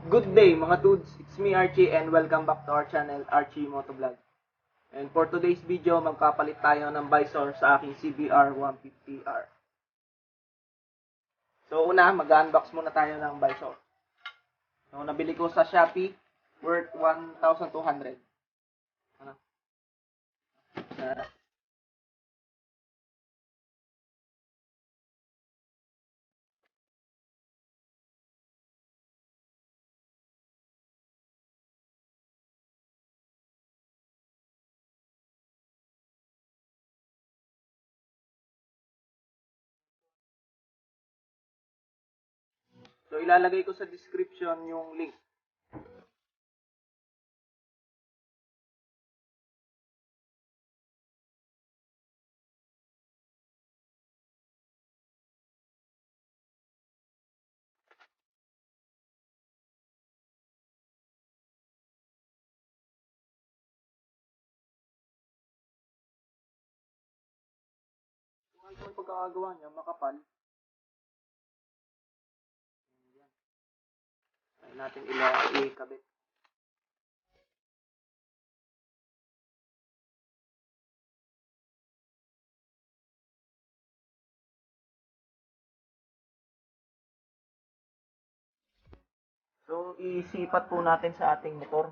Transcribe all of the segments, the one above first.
Good day mga Tuds, it's me Archie and welcome back to our channel Archie Motovlog. And for today's video, magkapalit tayo ng visor sa aking CBR150R. So una, mag-unbox muna tayo ng visor. So nabili ko sa Shoppe worth 1,200. Ano? So ilalagay ko sa description yung link. Kung ano yung pagkakagawa niya, makapal. Ayan natin ikabit. So, isipat po natin sa ating motor.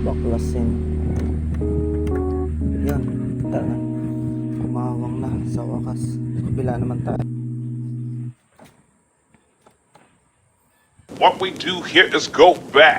baklasin. Yan, kita na. Kumawang na sa wakas. Kabila naman tayo. What we do here is go back.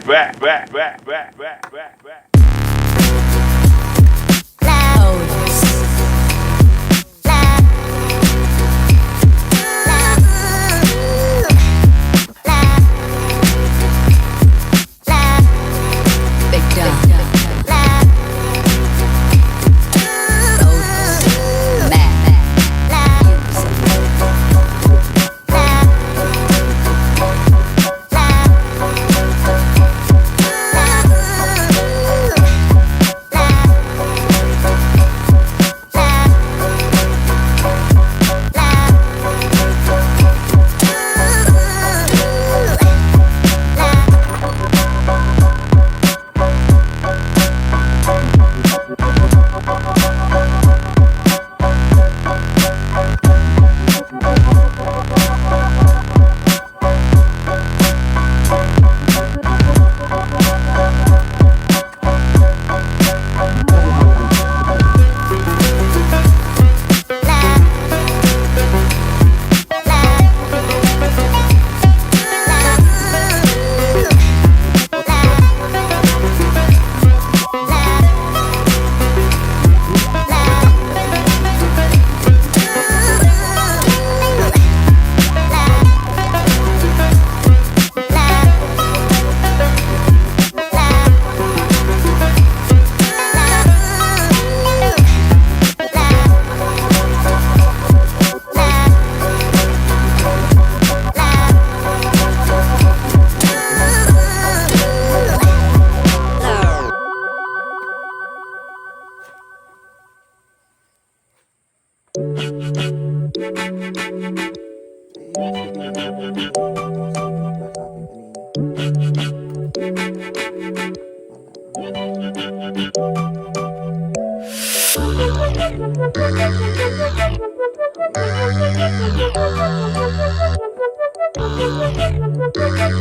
ibig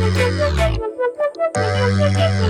sabihin natin yung nagpapla sa atin kanina.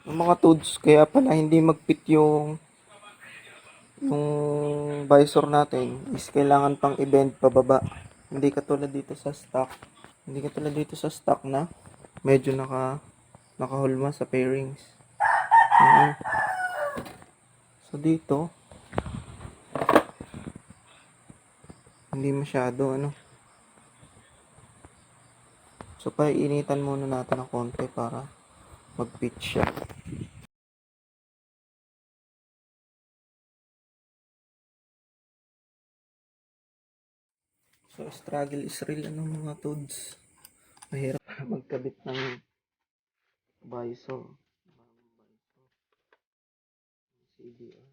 Yung mga Tuds, kaya pala hindi mag-fit yung visor natin is kailangan pang i-bend pababa. Hindi katulad dito sa stock. Hindi katulad dito sa stock na medyo nakahulma sa pairings. So dito hindi masyado So paiinitan muna natin ng konti para mag-fit siya. So, struggle is real mga Tuds. Mahirap magkabit ng visor. CBR.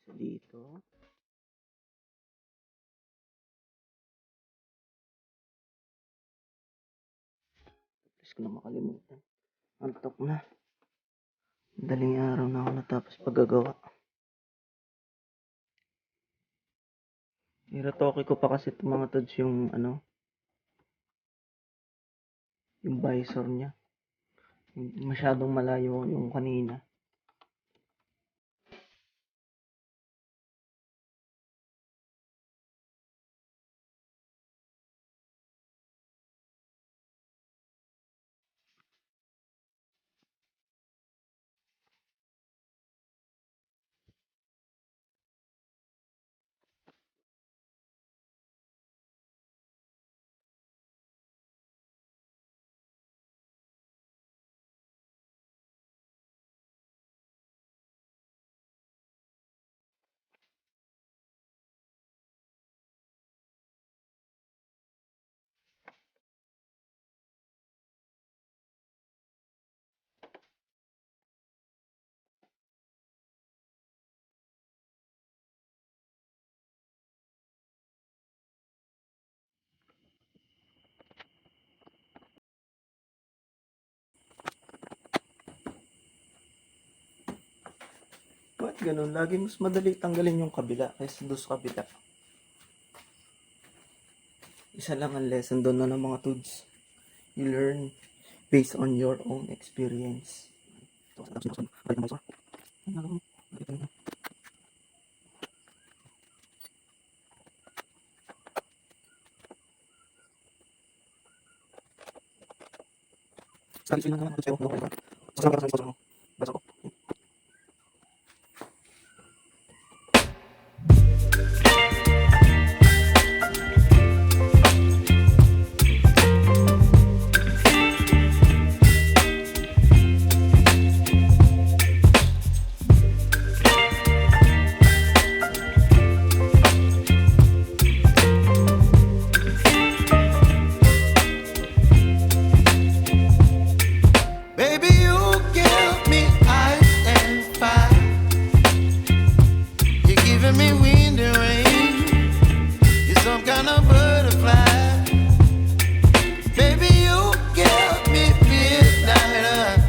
So, dito. Tapos ko na makalimutan. Antok na. Daling araw na ako natapos paggagawa. Niratoke ko pa kasi itong mga Tuds yung yung visor niya. Masyadong malayo yung kanina. Ba't ganun? Lagi mas madali tanggalin yung kabila kaysa doon sa kabila. Isa lang ang lesson doon ng mga Tuds. You learn based on your own experience. Sabi sila naman, sa'yo, okay ka. Sasama ka sa sponsor mo. Basta ko. Baby, you give me ice and fire. You're giving me wind and rain. You're some kind of butterfly. Baby, you give me midnight.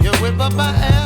You whip up my ass.